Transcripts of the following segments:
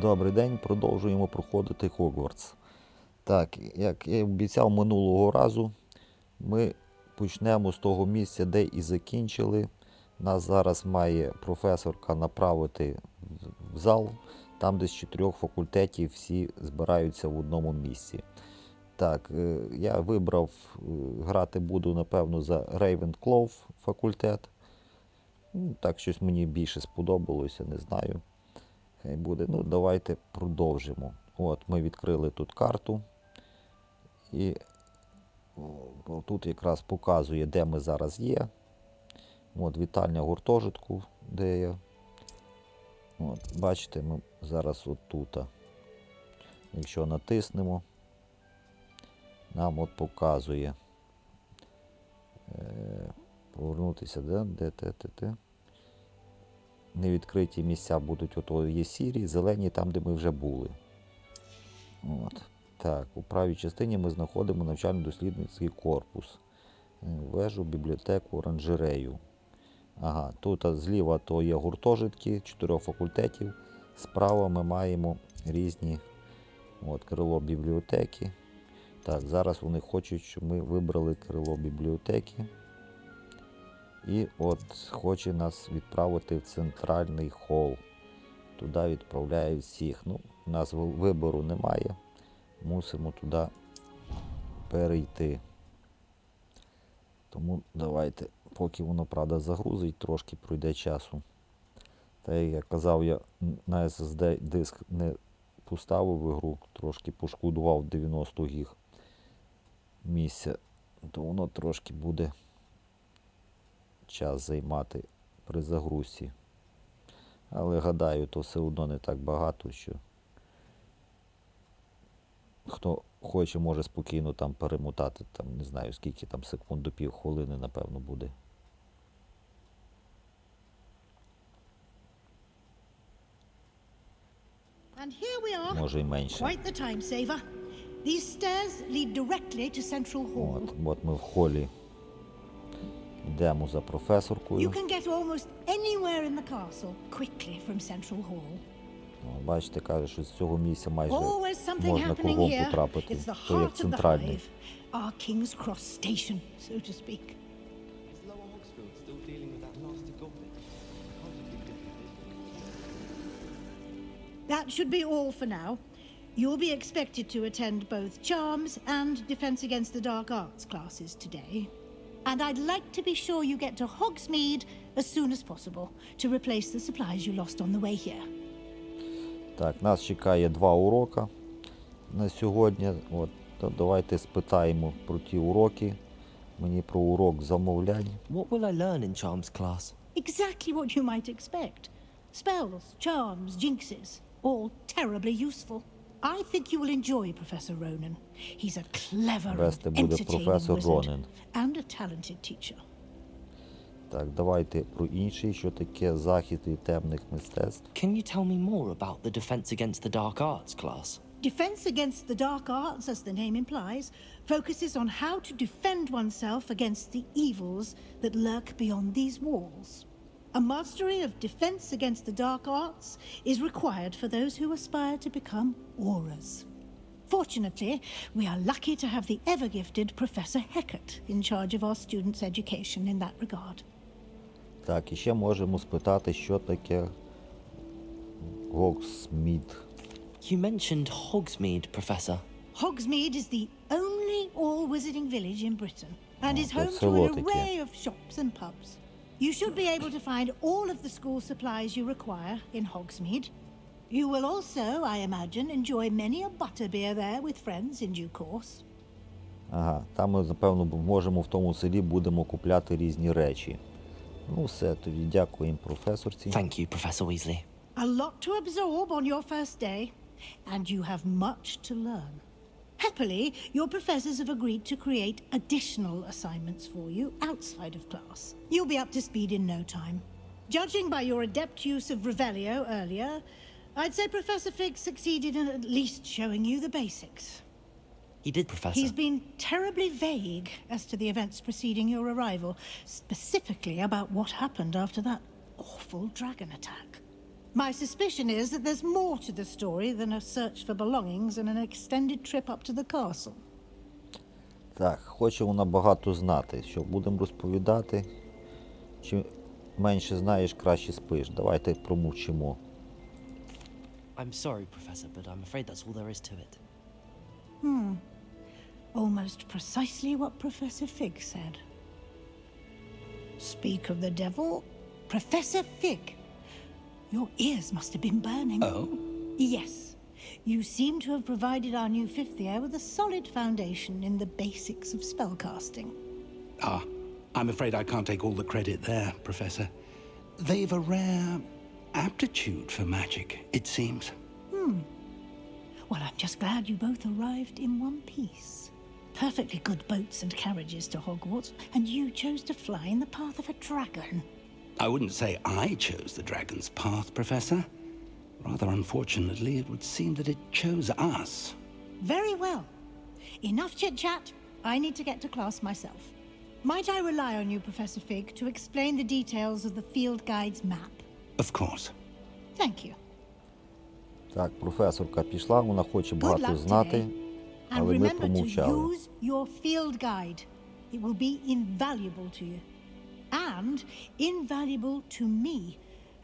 Добрий день, продовжуємо проходити Hogwarts. Так, як я обіцяв минулого разу, ми почнемо з того місця, де і закінчили. Нас зараз має професорка направити в зал, там де з 4 факультетів всі збираються в одному місці. Так, я вибрав, грати буду, напевно, за Ravenclaw факультет. Так, щось мені більше сподобалося, не знаю. Хай буде. Ну, давайте продовжимо. От, ми відкрили тут карту. І тут якраз показує, де ми зараз є. От, вітальня гуртожитку, де я. От, бачите, ми зараз отут. Якщо натиснемо, нам от показує. Повернутися, де? Невідкриті місця будуть, ото є сірі, зелені, там, де ми вже були. От. Так, у правій частині ми знаходимо навчально-дослідницький корпус. Вежу, бібліотеку, оранжерею. Ага, тут зліва то є гуртожитки 4 факультетів. Справа ми маємо різні крило бібліотеки. Так, зараз вони хочуть, щоб ми вибрали крило бібліотеки. І от хоче нас відправити в центральний хол. Туди відправляють всіх. Ну, у нас вибору немає. Мусимо туди перейти. Тому давайте, поки воно, правда, загрузить, трошки пройде часу. Та як я казав, я на SSD диск не поставив в ігру, трошки пошкодував 90 гіг місця. То воно трошки буде час займати при загрузці. Але гадаю, то все одно не так багато, що хто хоче, може спокійно там перемотати, там не знаю скільки там секунд до півхвилини, напевно, буде. Може і менше. От ми в холі. Йдемо за професоркою. Бачите, каже, що з цього місця майже можна кругом потрапити. То як центральний. That should be all for now. You'll be expected to attend both Charms and Defense Against the Dark Arts classes today. And I'd like to be sure you get to Hogsmeade as soon as possible to replace the supplies you lost on the way here. Так, нас чекає 2 урока на сьогодні. От, то давайте спитаємо про ті уроки. Мені про урок замовлянь. What will I learn in Charms class? Exactly what you might expect. Spells, charms, jinxes, all terribly useful. I think you will enjoy Professor Ronan. He's a clever and entertaining wizard and a talented teacher. Так, давайте про інший, що таке захисту і темних мистецтв. Can you tell me more about the Defense Against the Dark Arts class? Defense Against the Dark Arts, as the name implies, focuses on how to defend oneself against the evils that lurk beyond these walls. A mastery of Defense Against the Dark Arts is required for those who aspire to become auras. Fortunately, we are lucky to have the ever-gifted Professor Heckert in charge of our students' education in that regard. Так, і ще можемо спитати, що таке Hogsmeade. You mentioned Hogsmeade, Professor. Hogsmeade is the only all-wizarding village in Britain and is home to an array of shops and pubs. You should be able to find all of the school supplies you require in Hogsmeade. You will also, I imagine, enjoy many a butterbeer there with friends in due course. Ага, там ми, напевно, можемо в тому селі будемо купляти різні речі. Ну все, тоді дякуємо професорці. Thank you, Professor Weasley. A lot to absorb on your first day, and you have much to learn. Happily, your professors have agreed to create additional assignments for you outside of class. You'll be up to speed in no time. Judging by your adept use of Revelio earlier, I'd say Professor Fig succeeded in at least showing you the basics. He did, Professor. He's been terribly vague as to the events preceding your arrival, specifically about what happened after that awful dragon attack. My suspicion is that there's more to the story than a search for belongings and an extended trip up to the castle. Так, хочемо набагато знати. Що будемо розповідати? Чим менше знаєш, краще спиш. Давайте промовчимо. I'm sorry, Professor, but I'm afraid that's all there is to it. Almost precisely what Professor Fig said. Speak of the devil, Professor Fig. Your ears must have been burning. Oh? Yes. You seem to have provided our new fifth year with a solid foundation in the basics of spellcasting. Ah, I'm afraid I can't take all the credit there, Professor. They've a rare aptitude for magic, it seems. Well, I'm just glad you both arrived in one piece. Perfectly good boats and carriages to Hogwarts, and you chose to fly in the path of a dragon. I wouldn't say I chose the dragon's path, Professor. Rather unfortunately, it would seem that it chose us. Very well. Enough chit-chat. I need to get to class myself. Might I rely on you, Professor Fig, to explain the details of the field guide's map? Of course. Thank you. Так, професорка пішла, вона хоче Good багато luck знати, today. And але ми remember to промовчали. use your field guide. It will be invaluable to you. And invaluable to me,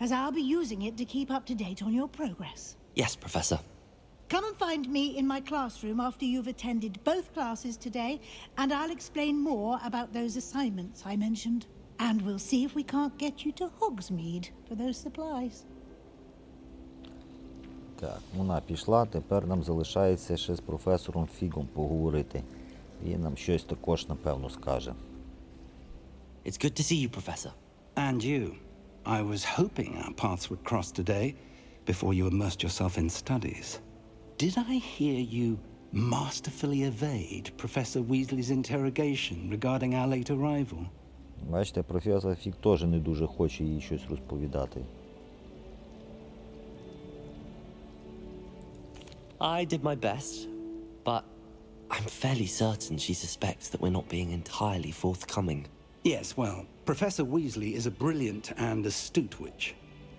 as I'll be using it to keep up to date on your progress. Yes, Professor. Come and find me in my classroom after you've attended both classes today, and I'll explain more about those assignments I mentioned. And we'll see if we can't get you to Hogsmeade for those supplies. Так, вона пішла, тепер нам залишається ще з професором Фігом поговорити. Він нам щось також, напевно, скаже. It's good to see you, Professor. And you. I was hoping our paths would cross today before you immersed yourself in studies. Did I hear you masterfully evade Professor Weasley's interrogation regarding our late arrival? Бачите, професор Фіг теж не дуже хоче їй щось розповідати. I did my best, but I'm fairly certain she suspects that we're not being entirely forthcoming. Yes, well, Professor Weasley is a brilliant and astute witch.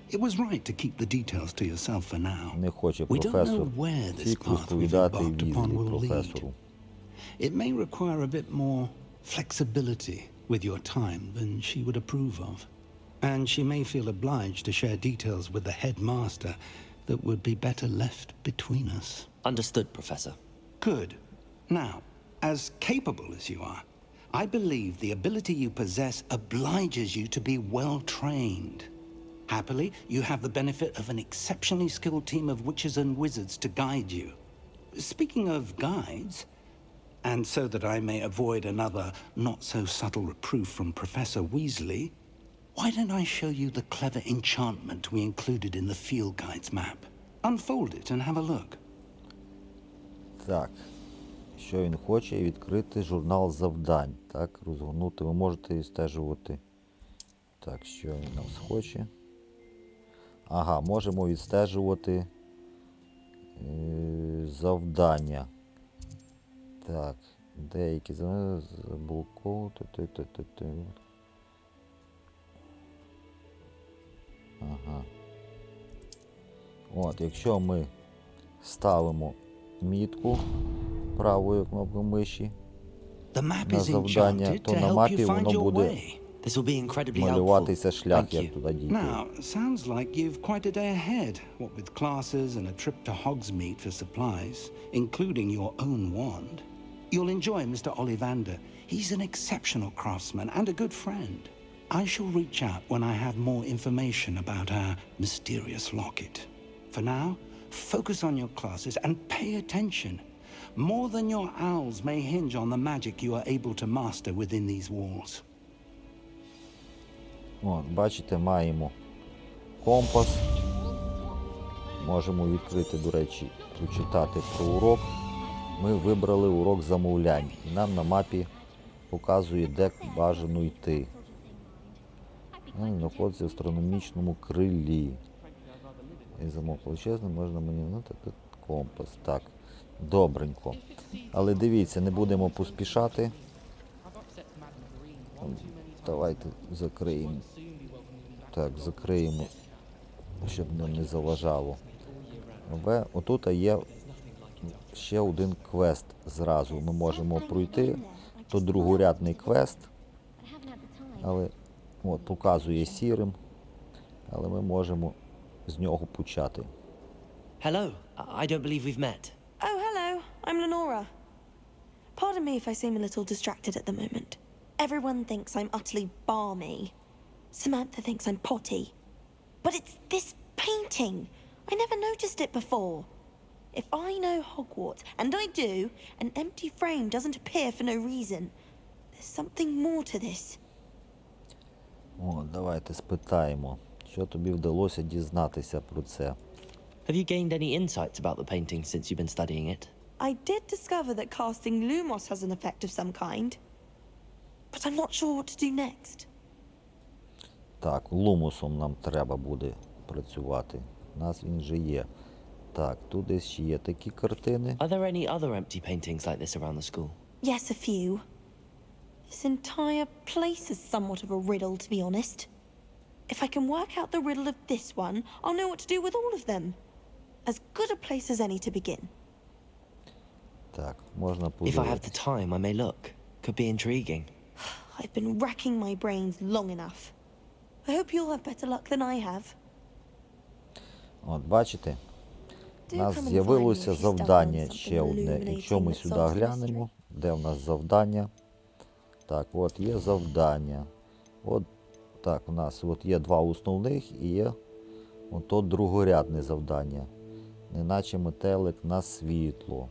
It was right to keep the details to yourself for now. Не хоче We don't know професор where this Фіг path we've розповідати embarked Візлі, upon will lead. професору. It may require a bit more flexibility with your time than she would approve of. And she may feel obliged to share details with the headmaster that would be better left between us. Understood, Professor. Good. Now, as capable as you are, I believe the ability you possess obliges you to be well trained. Happily, you have the benefit of an exceptionally skilled team of witches and wizards to guide you. Speaking of guides, and so that I may avoid another not-so-subtle reproof from Professor Weasley, why don't I show you the clever enchantment we included in the field guide's map? Unfold it and have a look. Так, що він хоче? Відкрити журнал завдань. Так, розгорнути. Ви можете відстежувати. Так, що він нам хоче? Ага, можемо відстежувати завдання. Так, деякі завдання заблоковувати. Ага. От, якщо ми ставимо мітку правою кнопкою миші The map на is завдання, enchanted то to на help мапі you find воно your буде way. This will be incredibly helpful. малюватися шлях, Thank як you. туди дійти. Now, sounds like you've quite a day ahead, what with classes and a trip to Hogsmeade for supplies, including your own wand. You'll enjoy Mr. Ollivander. He's an exceptional craftsman and a good friend. I shall reach out when I have more information about our mysterious locket. For now, focus on your classes and pay attention. More than your owls may hinge on the magic you are able to master within these walls. От, бачите, маємо компас. Можемо відкрити, до речі, прочитати про урок. Ми вибрали урок замовлянь. І нам на мапі показує, де бажано йти. Він знаходиться в астрономічному крилі. І замок величезний, можна мені компас. Так, добренько. Але дивіться, не будемо поспішати. Давайте закриємо. Так, закриємо щоб нам не заважало. Отут є ще один квест зразу. Ми можемо пройти. То другорядний квест. Але показує сірим. Але ми можемо з нього почати. Hello. I don't believe we've met. Oh, hello. I'm Lenora. Pardon me if I seem a little distracted at the moment. Everyone thinks I'm utterly balmy. Samantha thinks I'm potty. But it's this painting. I never noticed it before. If I know Hogwarts, and I do, an empty frame doesn't appear for no reason. There's something more to this. Давайте спитаємо, що тобі вдалося дізнатися про це. Have you gained any insights about the painting since you've been studying it? I did discover that casting Lumos has an effect of some kind. But I'm not sure what to do next. Так, лумусом нам треба буде працювати. У нас він вже є. Так, тут десь ще є такі картини. Are there any other empty paintings like this around the school? Yes, a few. This entire place is somewhat of a riddle, to be honest. If I can work out the riddle of this one, I'll know what to do with all of them. As good a place as any to begin. Так, можна If I have подивитися. the time, I may look. Could be intriguing. I've been racking my brains long enough. I hope you'll have better luck than I have. Бачите? У Do нас come and find me з'явилося if you stumble on завдання something ще одне. Якщо ми illuminating that сюди solves the глянемо, mystery. де в нас завдання? Так, є завдання. Так, у нас є два основних і є ото другорядне завдання. Неначе метелик на світло.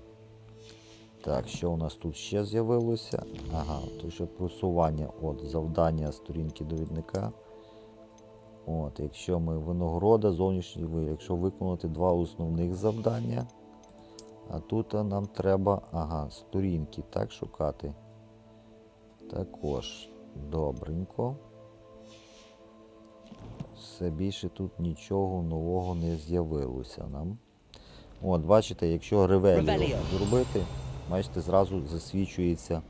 Так, що у нас тут ще з'явилося? Ага, то ще просування. Завдання сторінки довідника. Якщо ми винагорода, зовнішній вигляд. Якщо виконати два основних завдання. А тут нам треба, сторінки, так, шукати. Також. Добренько. Все більше тут нічого нового не з'явилося нам. Бачите, якщо ревеліо зробити, бачите, зразу засвічується.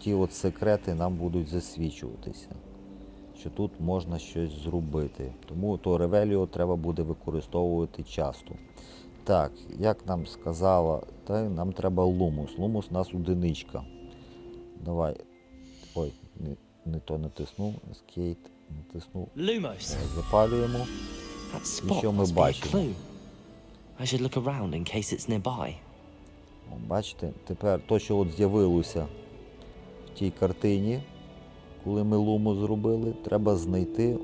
Ті секрети нам будуть засвічуватися. Що тут можна щось зробити. Тому то ревеліо треба буде використовувати часто. Так, як нам сказала, нам треба лумус. Лумус у нас одиничка. Давай. Ой, не то натиснув. Escape, натиснув. Lumos. Запалюємо. That І spot що ми must be a бачимо? clue. I should look around in case it's nearby. Бачите, тепер то, що з'явилося в тій картині, коли ми луму зробили, треба знайти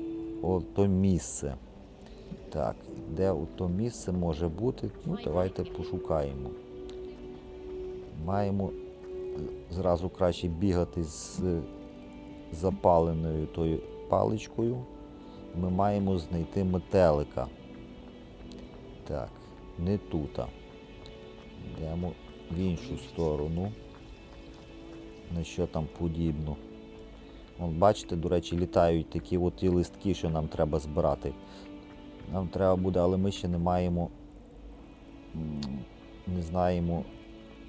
то місце. Так, де то місце може бути? Давайте пошукаємо. Маємо зразу краще бігати з запаленою тою паличкою. Ми маємо знайти метелика. Так, не тут. Йдемо в іншу сторону. На що там подібно. Бачите, до речі, літають такі ті листки, що нам треба збирати. Нам треба буде, але ми ще не маємо, не знаємо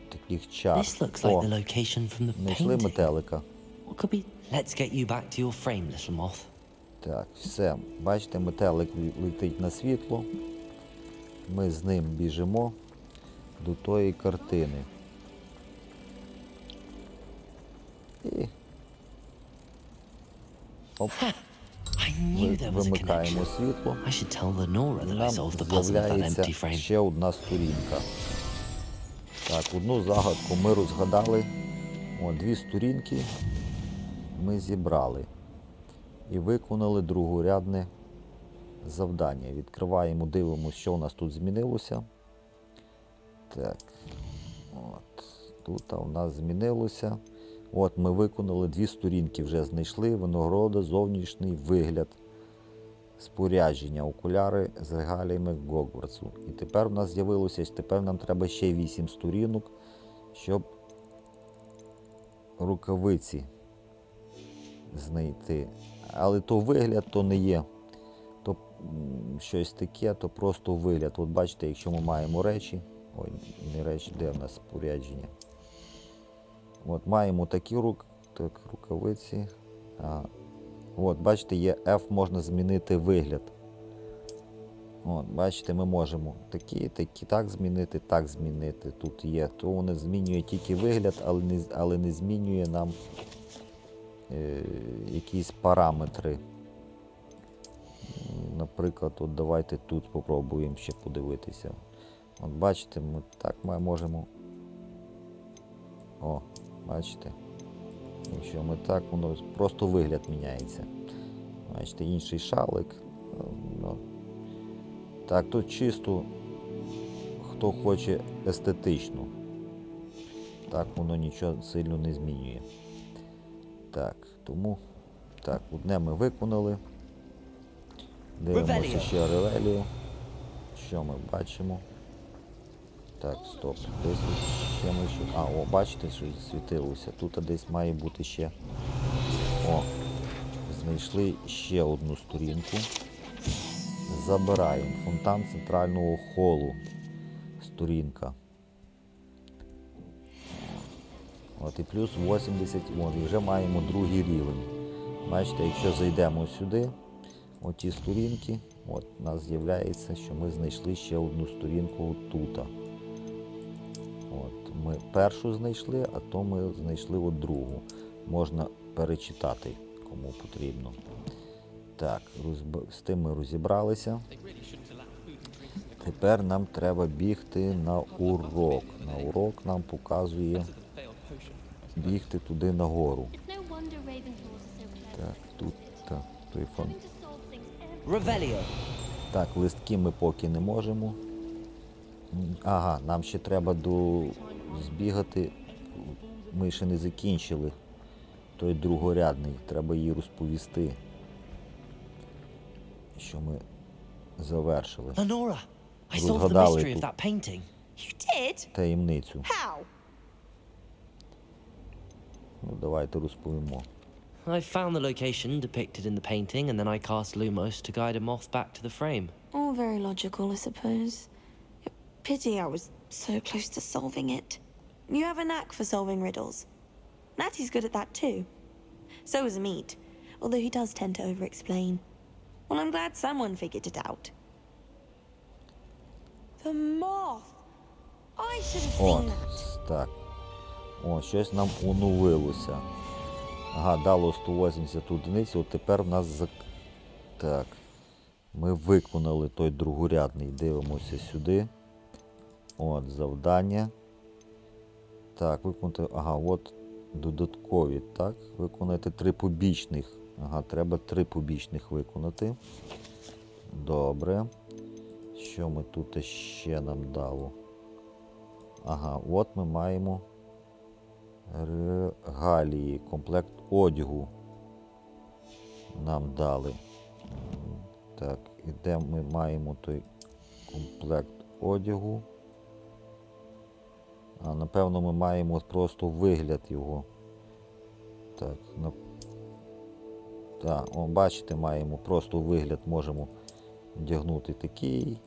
таких чар. This looks like the location from the знайшли painting. метелика. What could be? Let's get you back to your frame, little moth. Так, все. Бачите, метелик летить на світло. Ми з ним біжимо до тої картини. І I knew there was a вимикаємо connection. світло. I should tell Lenora І that I нам solved the puzzle of that empty з'являється frame. ще одна сторінка. Так, одну загадку ми розгадали. Дві сторінки ми зібрали. І виконали другорядне завдання. Відкриваємо, дивимося, що у нас тут змінилося. Так. Тут у нас змінилося. Ми виконали дві сторінки, вже знайшли. Винагорода, зовнішній вигляд, спорядження, окуляри з регаліями Гоґвортсу. І тепер у нас з'явилося, тепер нам треба ще 8 сторінок, щоб рукавиці знайти. Але то вигляд, то не є. То щось таке, то просто вигляд. Бачите, якщо ми маємо речі, не речі, де в нас спорядження. Маємо такі рукавиці. Бачите, є F, можна змінити вигляд. От, бачите, ми можемо такі, так змінити. Тут є. То воно змінює тільки вигляд, але не змінює нам якісь параметри. Наприклад, от давайте тут спробуємо ще подивитися. От бачите, ми так можемо. О, бачите? Якщо ми так, воно просто вигляд міняється. Бачите, інший шалик. Ну, так, тут чисто, хто хоче естетично. Так, воно нічого сильно не змінює. Так, тому, так, одне ми виконали. Дивимося ще ревелію. Що ми бачимо? Так, стоп. Десь ще ми що... А, о, бачите, що світилося. Тут десь має бути ще... О, знайшли ще одну сторінку. Забираємо. Фонтан центрального холу. Сторінка. От і плюс 80, от, і вже маємо другий рівень. Бачите, якщо зайдемо сюди, оті сторінки, от у нас з'являється, що ми знайшли ще одну сторінку тут. От, ми першу знайшли, а то ми знайшли от другу. Можна перечитати, кому потрібно. Так, з тим ми розібралися. Тепер нам треба бігти на урок. На урок нам показує бігти туди нагору. Так, тут той фон. Так, листки ми поки не можемо. Ага, нам ще треба збігати. Ми ще не закінчили той другорядний. Треба їй розповісти, що ми завершили. Lenora, I solved the Розгадали mystery of тут that painting. You did? таємницю. How? Ну, давайте розповімо. I found the location depicted in the painting, and then I cast Lumos to guide a moth back to the frame. All very logical, I suppose. Pity I was so close to solving it. You have a knack for solving riddles. Natty's good at that too. So is Amit, although he does tend to over-explain. Well, I'm glad someone figured it out. The moth! I should have seen От, that. так. О, щось нам оновилося. Ага, дало 180 одиниць, от тепер в нас... Так. Ми виконали той другорядний. Дивимося сюди. От, завдання. Так, виконати... Ага, от додаткові, так. Виконати 3 побічних. Ага, треба 3 побічних виконати. Добре. Що ми тут ще нам дало? Ага, от ми маємо регалії, комплект одягу нам дали. Так, і де ми маємо той комплект одягу? А, напевно, ми маємо просто вигляд його. Так, так, о, бачите, маємо просто вигляд, можемо вдягнути такий.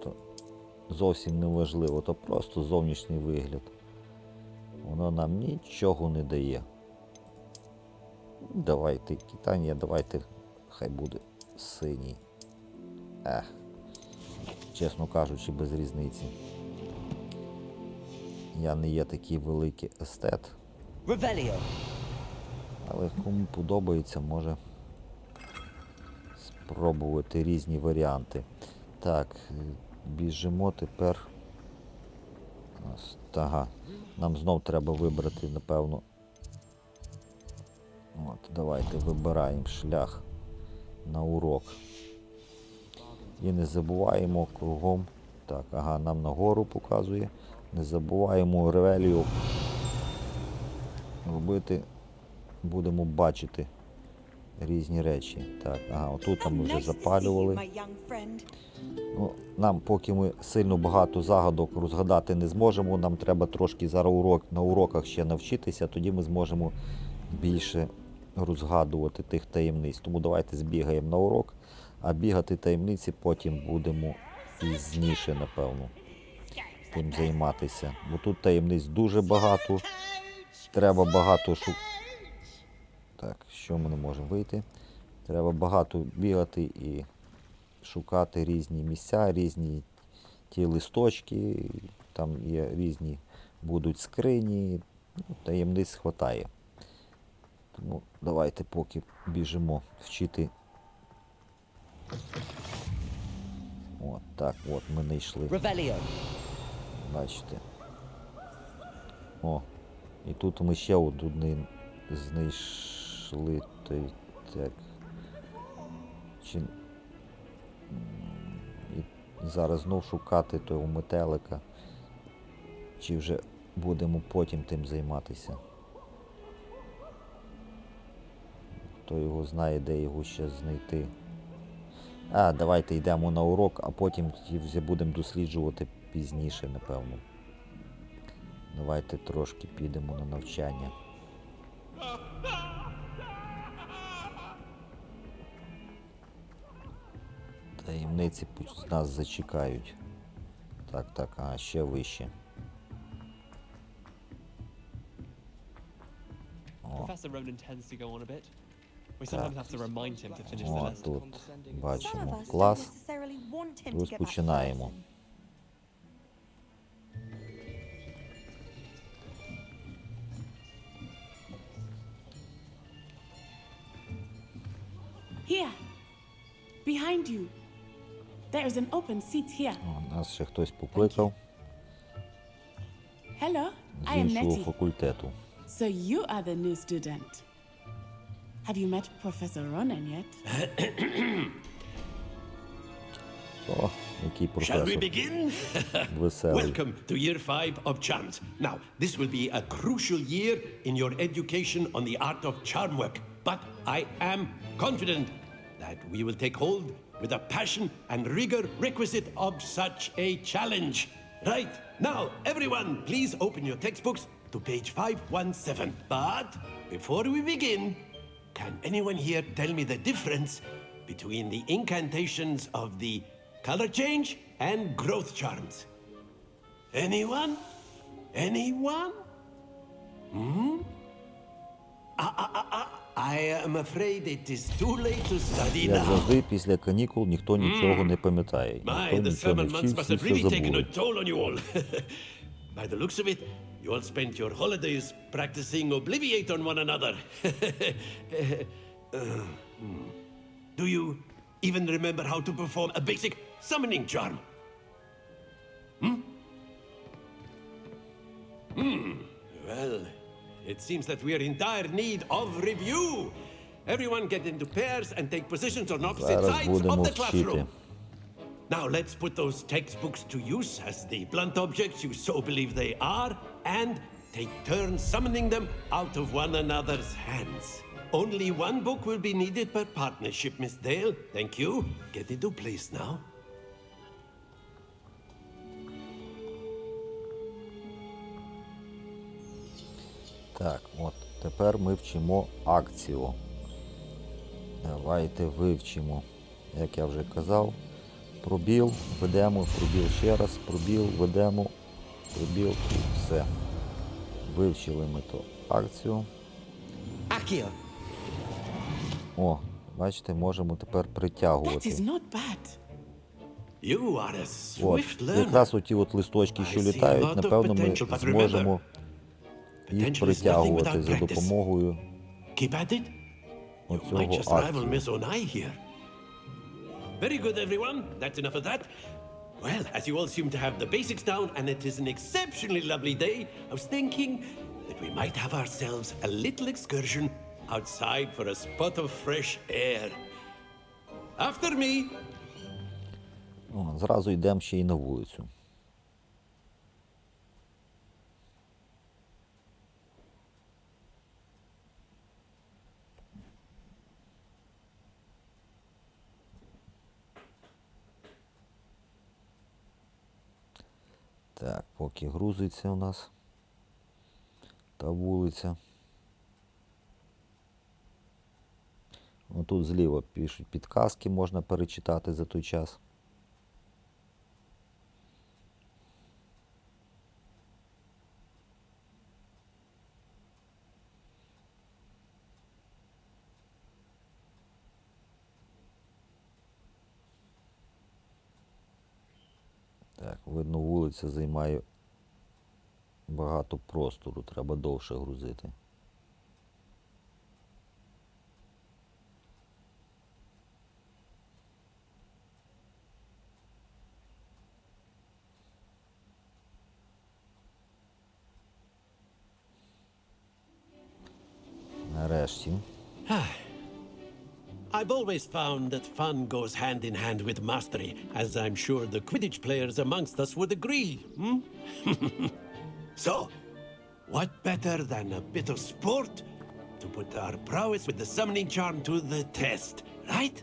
То зовсім не важливо, то просто зовнішній вигляд. Воно нам нічого не дає. Давайте, Китання, давайте, хай буде синій. Чесно кажучи, без різниці. Я не є такий великий естет. Але кому подобається, може спробувати різні варіанти. Так, біжимо тепер. Ага, нам знов треба вибрати, напевно. От, давайте вибираємо шлях на урок. І не забуваємо кругом. Так, ага, нам нагору показує. Не забуваємо ревелію робити. Будемо бачити різні речі. Так, ага, отут ми вже запалювали. Ну, нам, поки ми сильно багато загадок розгадати не зможемо, нам треба трошки зараз на уроках ще навчитися, тоді ми зможемо більше розгадувати тих таємниць. Тому давайте збігаємо на урок, а бігати таємниці потім будемо пізніше, напевно, тим займатися. Бо тут таємниць дуже багато, треба багато Так, що ми не можемо вийти? Треба багато бігати і шукати різні місця, різні ті листочки, там є різні будуть скрині, таємниць хватає. Тому давайте поки біжимо вчити. От так, от ми знайшли. Revelio. Бачите. О, і тут ми ще один знайшли. Так. І зараз знов шукати того метелика. Чи вже будемо потім тим займатися? Хто його знає, де його ще знайти. Давайте йдемо на урок, а потім вже будемо досліджувати пізніше, напевно. Давайте трошки підемо на навчання. Таємниці нас зачекають. Так, ще вище. Professor Ronan tends to go on a bit. We sometimes have to remind him to finish the О, list. тут Some of бачимо us don't клас. necessarily want him to Ось get back починаємо. first. Here, behind you. There is an open seat here. О, нас ще хтось покликав Hello, з I am іншого Nettie. факультету. So you are the new student. Have you met Professor Ronan yet? О, який Shall we професор. begin? Веселий. Welcome to year 5 of charms. Now, this will be a crucial year in your education on the art of charm work. But I am confident that we will take hold with the passion and rigor requisite of such a challenge. Right, now, everyone, please open your textbooks to page 517. But before we begin, can anyone here tell me the difference between the incantations of the color change and growth charms? Anyone? Anyone? I am afraid it is too late to study Як now. завжди, після канікул ніхто нічого не пам'ятає. My, Ніхто the нічого не summer months вчив, must всі have все really taken a забули. toll on you all. By the looks of it, you all spent your holidays practicing Obliviate on one another. Do you even remember how to perform a basic summoning charm? Well, it seems that we are in dire need of review. Everyone get into pairs and take positions on opposite Зараз sides будемо of the вчити. classroom. Now let's put those textbooks to use as the blunt objects you so believe they are, and take turns summoning them out of one another's hands. Only one book will be needed per partnership, Miss Dale. Thank you. Get into place now. Так, от, тепер ми вчимо акціо. Давайте вивчимо, як я вже казав. Пробіл, ведемо, пробіл ще раз, пробіл, ведемо, пробіл і все. Вивчили ми то акціо. Accio. О, бачите, можемо тепер That is притягувати. not bad. You are a От, swift learner. якраз оті от листочки, що I see a літають, lot of напевно, ми potential, but зможемо їх potential is nothing притягувати without за practice. допомогою Keep at it. You оцього might just rival акцію. Miss Onai here. Very good, everyone. That's enough of that. Well, as you all seem to have the basics down, and it is an exceptionally lovely day, I was thinking that we might have ourselves a little excursion outside for a spot of fresh air. After me. О, зразу йдемо ще й на вулицю. Так, поки грузиться у нас та вулиця. Тут зліва пишуть підказки, можна перечитати за той час. Так, видно, вулиця займає багато простору, треба довше грузити. Нарешті. I've always found that fun goes hand in hand with mastery, as I'm sure the Quidditch players amongst us would agree. So, what better than a bit of sport to put our prowess with the summoning charm to the test, right?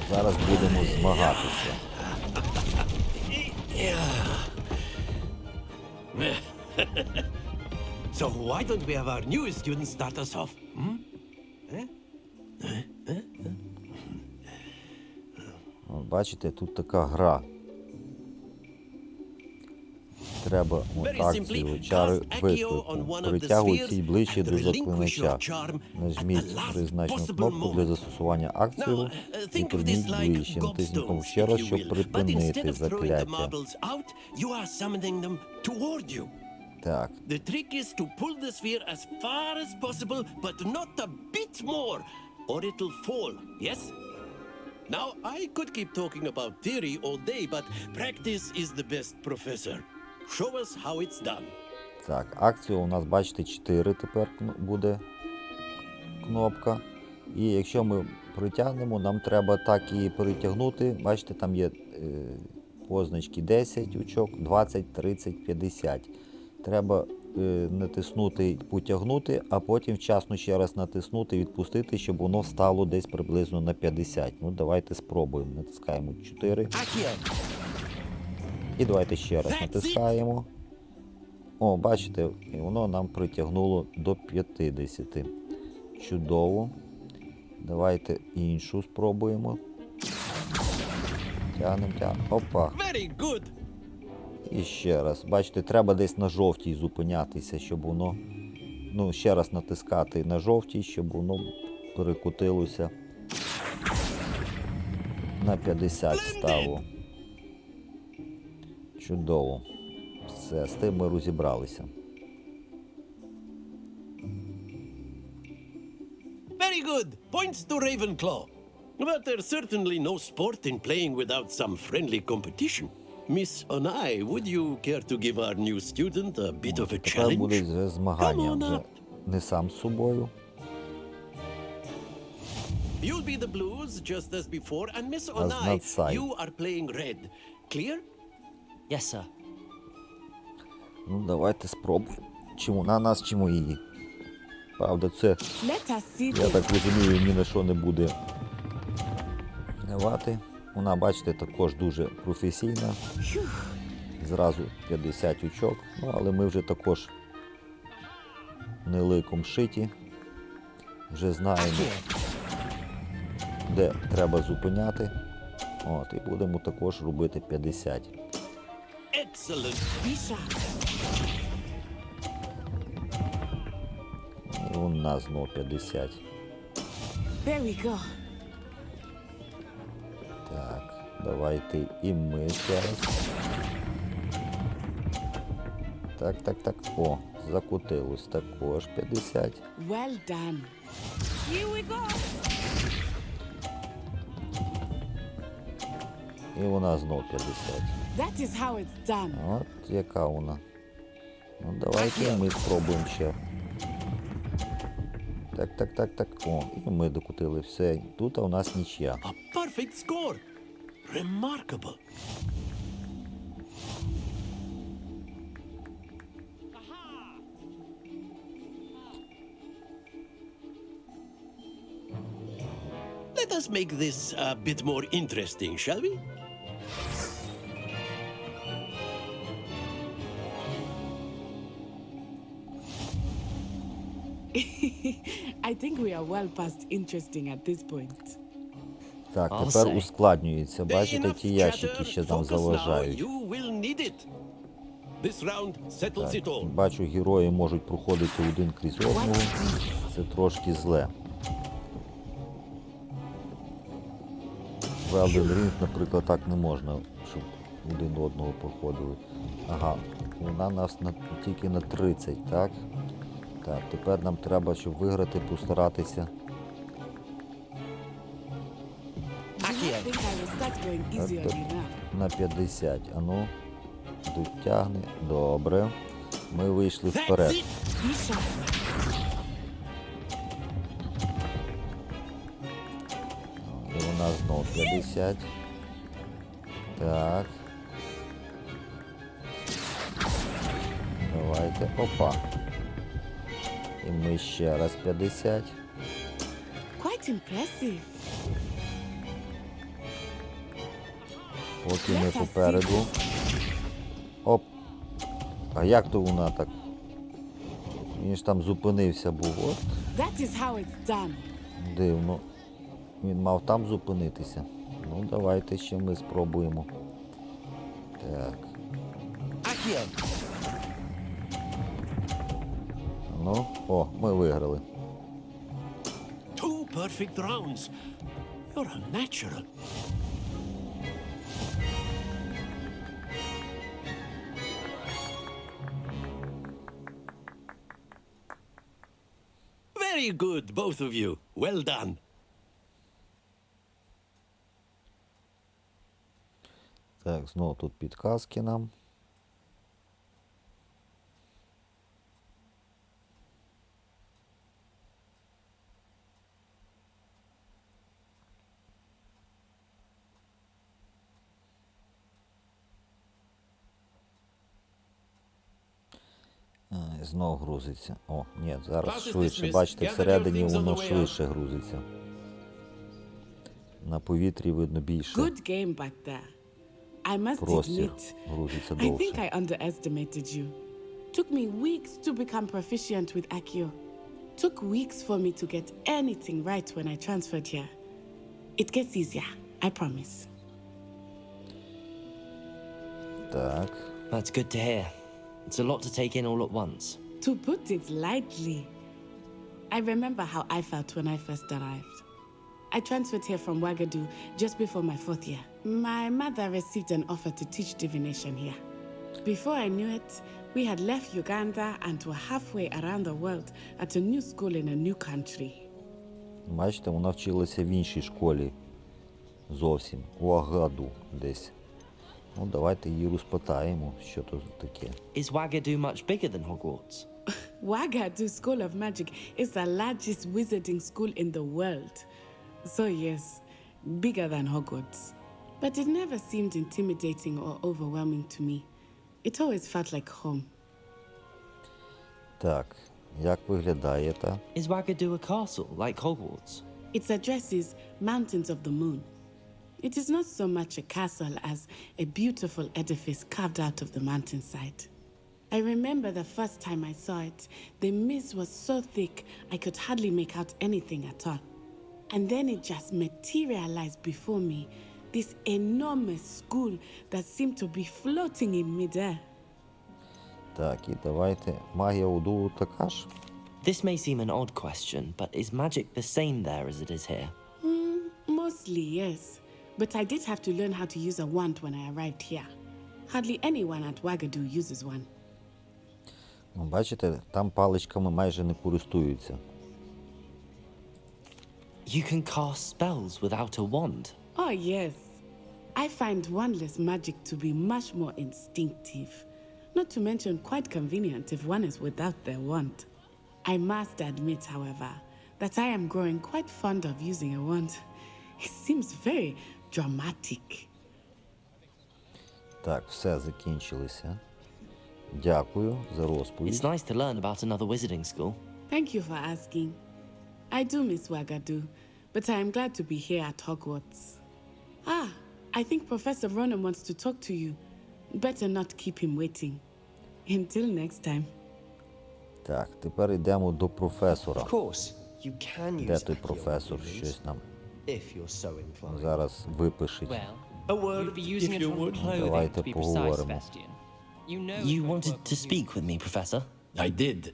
Зараз будемо змагатися. So why don't we have our newest student start us off? От бачите, тут така гра. Треба акцію чари виклику. Притягують її ближче до заклинача. Нажміть призначену кнопку для застосування акцію і прийміть ближче. Натисніть кнопку ще раз, щоб припинити закляття. Так. The trick is to pull the sphere as far as possible, but not a bit more, or it'll fall, yes? Now, I could keep talking about theory all day, but practice is the best professor. Show us how it's done. Так, акцію у нас, бачите, 4 тепер буде кнопка. І якщо ми притягнемо, нам треба так її перетягнути. Бачите, там є позначки 10 очок, 20, 30, 50. Треба натиснути, потягнути, а потім вчасно ще раз натиснути, відпустити, щоб воно встало десь приблизно на 50. Ну, давайте спробуємо. Натискаємо 4. І давайте ще раз натискаємо. О, бачите, і воно нам притягнуло до 50. Чудово. Давайте іншу спробуємо. Тягнемо. Опа. Very good. І ще раз. Бачите, треба десь на жовтій зупинятися, щоб воно... Ну, ще раз натискати на жовтій, щоб воно перекотилося на 50 стало. Чудово. Все, з тим ми розібралися. Very good. Points to Ravenclaw. But there's certainly no sport in playing without some friendly competition. Miss Onai, would you care to give our new student a bit of a Тепер буде challenge? вже змагання, Come on вже up. не сам з собою. You'll be the blues just as before, and Miss As Onai, not side. you are playing red. Clear? Yes, sir. Ну, давайте спробуємо. Чи вона нас, чи ми її. Правда, це, Let us see я this. так розумію, ні на що не буде давати. Вона, бачите, також дуже професійна. Зразу 50 очок. Ну, але ми вже також не ликом шиті. Вже знаємо, де треба зупиняти. От, і будемо також робити 50. Excellent. Bisha. І у нас знову 50. There we go. Так, давайте і ми ще раз. Так. О, закотилось також 50. Well done. Here we go. І вона знов 50. That is how it's done. От яка вона. Ну давайте і ми спробуємо ще. Так. О, і ми докотили все. Тут у нас нічия. A perfect score. Remarkable. Let us make this a bit more interesting, shall we? I think we are well past interesting at this point. Так, I'll тепер say. ускладнюється. Бачите, Enough ті ящики chatter. ще нам Focus now. заважають. You will need it. This round settles it all. Бачу, герої можуть проходити один крізь одного. Це трошки зле. В Elden Ring, наприклад, так не можна, щоб один одного проходили. Ага, вона нас тільки на 30, так? Так, тепер нам треба, щоб виграти, постаратися. I think I will start going easy on you now. На 50. Ану, дотягне. Добре. Ми вийшли вперед. Be sharp. І вона знову 50. Так. Давайте. Опа. І ми ще раз 50. Quite impressive. Поки ми попереду. Оп. А як то вона так? Він ж там зупинився був. От. That is how it's done. Дивно. Він мав там зупинитися. Ну, давайте ще ми спробуємо. Так. Ну, о, ми виграли. 2 perfect rounds. You're a natural. Very good, both of you. Well done. Так, знову тут підказки нам. Знов грузиться. О, ні, зараз швидше. Бачите, всередині воно швидше грузиться. На повітрі видно більше. Good game back there. I must Простір admit, грузиться I think довше. I underestimated you. Took me weeks to become proficient with Akio. Took weeks for me to get anything right when I transferred here. It gets easier, I promise. Так. That's good to hear. It's a lot to take in all at once. To put it lightly, I remember how I felt when I first arrived. I transferred here from Ouagadougou just before my 4th year. My mother received an offer to teach divination here. Before I knew it, we had left Uganda and were halfway around the world at a new school in a new country. Бачите, вона вчилася в іншій школі. Зовсім. У Агаду десь. Ну, давайте її розпитаємо, що то таке. Is Ouagadougou much bigger than Hogwarts? Ouagadougou School of Magic is the largest wizarding school in the world. So yes, bigger than Hogwarts. But it never seemed intimidating or overwhelming to me. It always felt like home. Так, як виглядає та? Is Ouagadougou a castle like Hogwarts? Its address is Mountains of the Moon. It is not so much a castle as a beautiful edifice carved out of the mountainside. I remember the first time I saw it, the mist was so thick I could hardly make out anything at all. And then it just materialized before me, this enormous school that seemed to be floating in midair. Так, і давайте. Магія Удулу така ж? This may seem an odd question, but is magic the same there as it is here? Mostly, yes. But I did have to learn how to use a wand when I arrived here. Hardly anyone at Ouagadougou uses one. Ну, бачите, там паличками майже не користуються. You can cast spells without a wand. Oh, yes. I find wandless magic to be much more instinctive. Not to mention quite convenient if one is without their wand. I must admit, however, that I am growing quite fond of using a wand. It seems very dramatic. Так, все, закінчилося. Дякую за розповідь. It's nice to learn about another wizarding school. Thank you for asking. I do miss Ouagadougou, but I am glad to be here at Hogwarts. Ah, I think Professor Ronan wants to talk to you. Better not keep him waiting. Until next time. Так, тепер йдемо до професора. Of course, you can use Де той Accio професор? means, Щось нам if you're so inclined. зараз випишеть. Well, A word, you'd be using if it you from would. clothing, Давайте to be precise, поговоримо. Sebastian. You know You it won't wanted work to on speak you. with me, Professor? I did.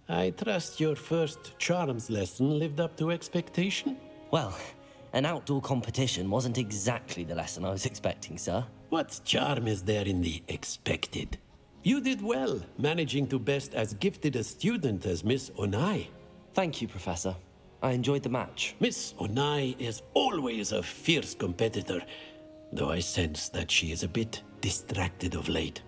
I trust your first charms lesson lived up to expectation. Well, An outdoor competition wasn't exactly the lesson I was expecting, sir. What charm is there in the expected? You did well, managing to best as gifted a student as Miss Onai. Thank you, Professor. I enjoyed the match. Miss Onai is always a fierce competitor, though I sense that she is a bit distracted of late.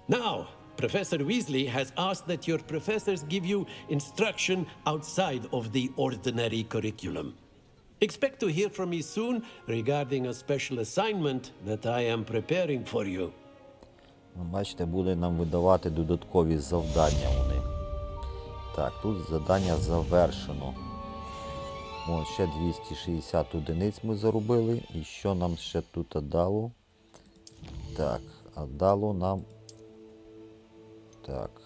Now, Professor Weasley has asked that your professors give you instruction outside of the ordinary curriculum. Expect to hear from me soon regarding a special assignment that I am preparing for you. Бачите, буде нам видавати додаткові завдання вони. Так, тут завдання завершено. О, ще 260 одиниць ми заробили. І що нам ще тут дало? Так, а дало нам... Так.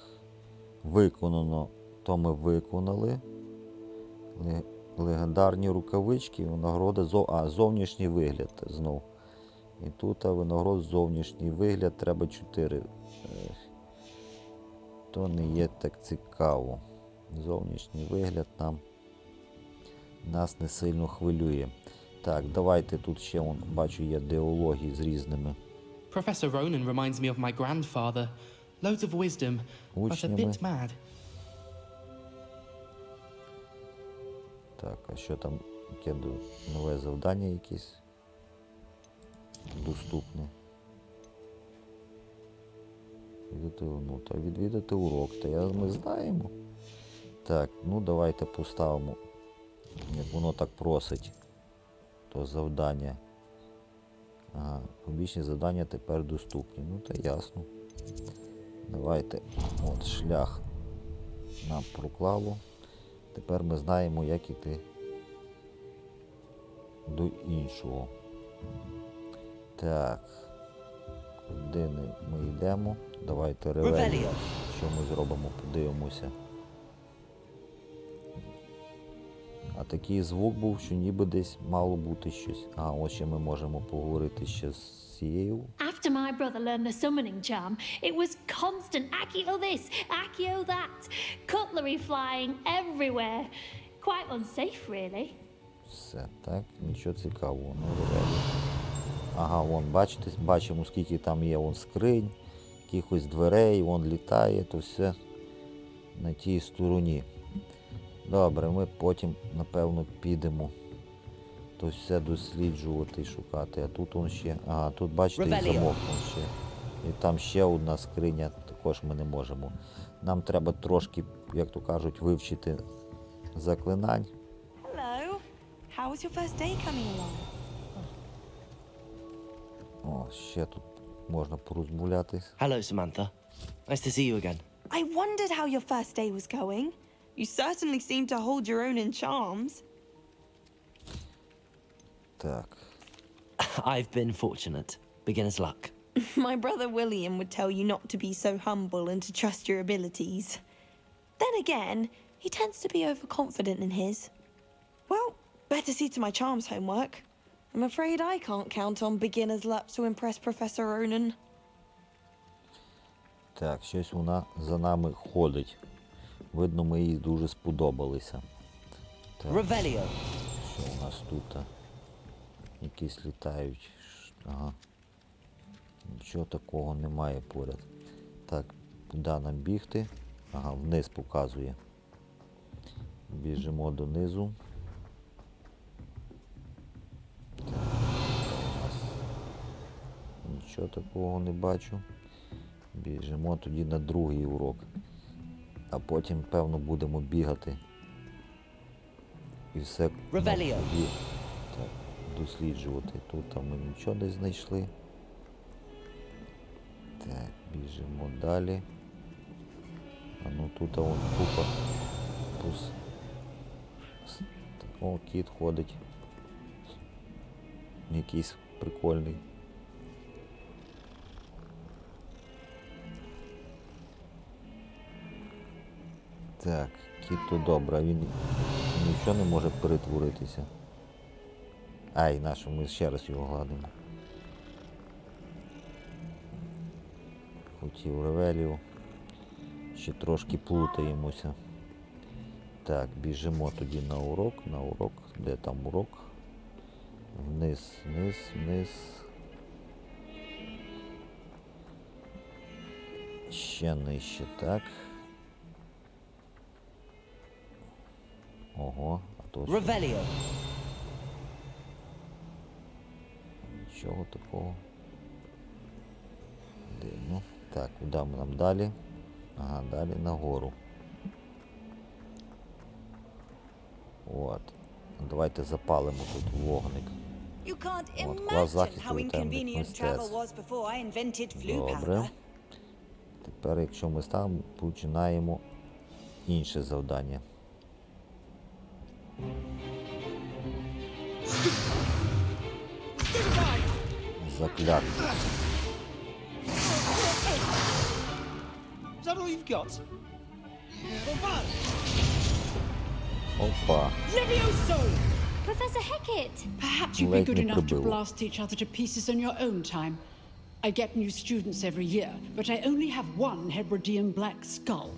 Виконано. То ми виконали. Легендарні рукавички, винагорода, зовнішній вигляд знов. І тут винагород зовнішній вигляд, треба 4. То не є так цікаво. Зовнішній вигляд нас не сильно хвилює. Так, давайте тут ще, бачу, є діалоги з різними Professor Ronan reminds me of my grandfather. Loads of wisdom, but a учнями. bit mad. Так, а що там? Яке нове завдання якесь? Доступне. Відвідати урок. Ми знаємо. Так, ну давайте поставимо. Як воно так просить. То завдання. Ага, побічні завдання тепер доступні. Ну та ясно. Давайте. От шлях нам проклало. Тепер ми знаємо, як іти до іншого. Так. Куди ми йдемо? Давайте ревеліо. Що ми зробимо? Подивимося. А такий звук був, що ніби десь мало бути щось. А, ось ще ми можемо поговорити ще з цією. After my brother learned the summoning charm, it was constant Accio this, Accio that, cutlery flying everywhere. Quite unsafe, really. Все, так, нічого цікавого. Ну, ревеліо. Ага, вон, бачите, бачимо, скільки там є скринь, якихось дверей, вон літає, то все на тій стороні. Добре, ми потім, напевно, підемо то все досліджувати і шукати. А тут он ще, ага, тут бачите, і замок он ще. І там ще одна скриня, також ми не можемо. Нам треба трошки, як то кажуть, вивчити заклинань. Hello. How was your first day coming along? О, ще тут можна порозмовлятись. Hello, Samantha. Nice to see you again. I wondered how your first day was going. You certainly seem to hold your own in charms. Так. I've been fortunate. Beginner's luck. My brother William would tell you not to be so humble and to trust your abilities. Then again, he tends to be overconfident in his. Well, better see to my charms homework. I'm afraid I can't count on beginner's luck to impress Professor Ronan. Так, щось вона за нами ходить. Видно, ми їй дуже сподобалися. Так. Ревеліо. Що у нас тут? Якісь літають. Ага. Нічого такого немає поряд. Так, куди нам бігти? Ага, вниз показує. Біжимо донизу. Так, у нас нічого такого не бачу. Біжимо тоді на другий урок. А потім, певно, будемо бігати. І все тоді, так, досліджувати. Тут ми нічого не знайшли. Так, біжимо далі. А ну тут вон купа. О, кіт ходить. Якийсь прикольний. Так, кіт то добре, він нічого не може перетворитися. Ай, нащо, ми ще раз його гладимо. Хотів ревеліо. Ще трошки плутаємося. Так, біжимо тоді на урок, Де там урок? Вниз, вниз, вниз. Ще нижче, так. Ого, а то що? Revelio. Нічого такого. Дивно. Так, куди ми нам далі? Ага, далі нагору. От. Давайте запалимо тут вогник. От, клас захисту і темних мистецтв. Добре. Тепер, якщо ми ставимо, починаємо інше завдання. Заклятий. Опа. Professor Hecat! Perhaps you'd be good enough to blast each other to pieces on your own time. I get new students every year, but I only have one Hebridean black skull.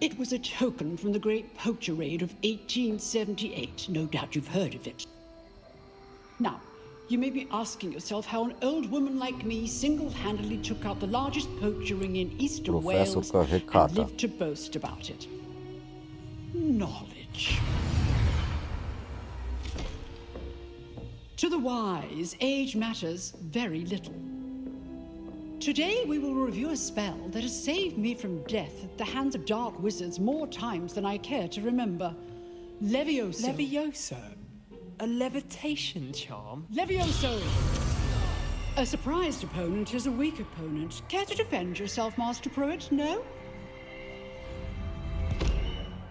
It was a token from the Great Poacher Raid of 1878. No doubt you've heard of it. Now, you may be asking yourself how an old woman like me single-handedly took out the largest poacher ring in eastern Wales and lived to boast about it. Knowledge. To the wise, age matters very little. Today we will review a spell that has saved me from death at the hands of dark wizards more times than I care to remember. Leviosa. Leviosa? A levitation charm? Leviosa! A surprised opponent is a weak opponent. Care to defend yourself, Master Pruitt? No?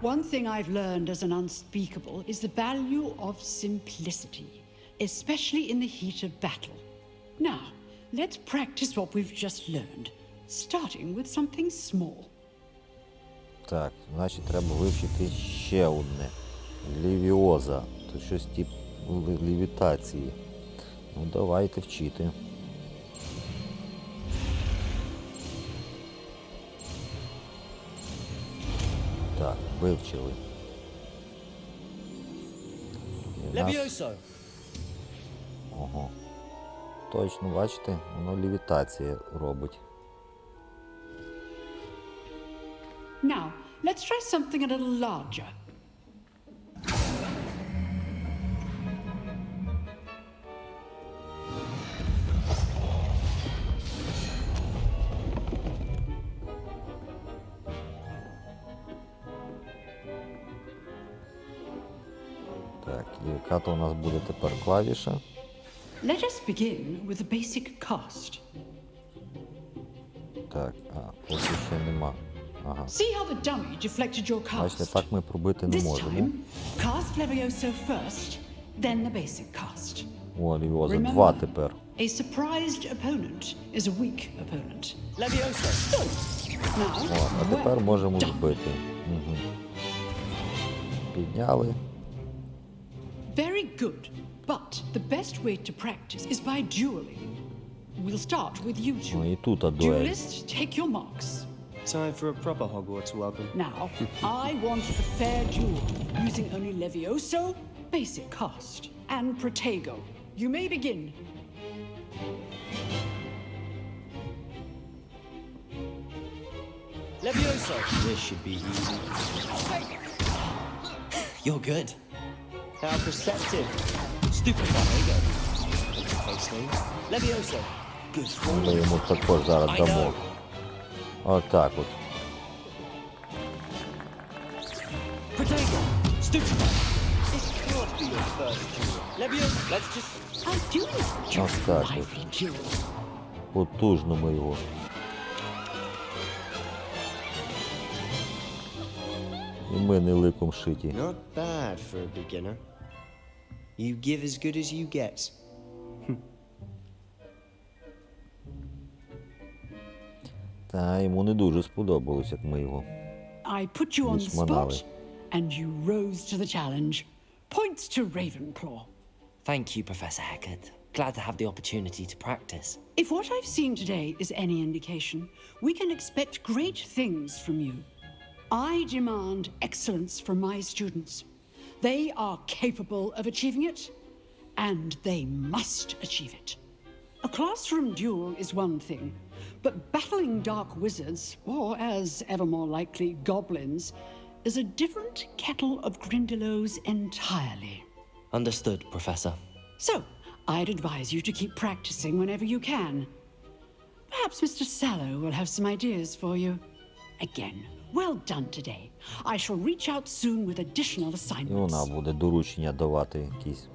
One thing I've learned as an unspeakable is the value of simplicity, especially in the heat of battle. Now, let's practice what we've just learned, starting with something small. Так, значить треба вивчити ще одне. Левіоза. Тут щось типу левітації. Ну давайте вчити. Так, вивчили. Levioso. Ого. Точно, бачите, воно левітація робить. Now, let's try something a little larger. Так, і яка то у нас буде тепер клавіша? Let us begin with the basic cast. Так, поки ще нема. Ага. See how the dummy deflected your cast? Бачите, так ми пробити не This можемо. time, cast Levioso first, then the basic cast. О, Левіоза 2 тепер. A surprised opponent is a weak opponent. Levioso. Now, О, а тепер well можемо done. збити. Угу. Підняли. Very good. But the best way to practice is by dueling. We'll start with you two. Ну і тут дуель. Duelists, take your marks. Time for a proper Hogwarts welcome. Now, I want a fair duel, using only Levioso, basic cast, and Protego. You may begin. Levioso. This should be easy. You're good. How perceptive. Stupefy. There you go. Face things. Levioso. Good Ми for йому також зараз дамо. Отак от. Protego. Stupefy. This can't be your first duel. Levioso. Let's just... Our duelists Ось так от. lively duels. Потужно ми його. І ми не ликом шиті. Not bad for a beginner. You give as good as you get. Та йому не дуже сподобалось, як ми його. I put you on the відшманали. spot, and you rose to the challenge. Points to Ravenclaw. Thank you, Professor Hecat. Glad to have the opportunity to practice. If what I've seen today is any indication, we can expect great things from you. I demand excellence from my students. They are capable of achieving it, and they must achieve it. A classroom duel is one thing, but battling dark wizards, or as ever more likely, goblins, is a different kettle of Grindylows entirely. Understood, Professor. So, I'd advise you to keep practicing whenever you can. Perhaps Mr. Sallow will have some ideas for you. Again, well done today. I shall reach out soon with additional І assignments. вона буде доручення давати якісь.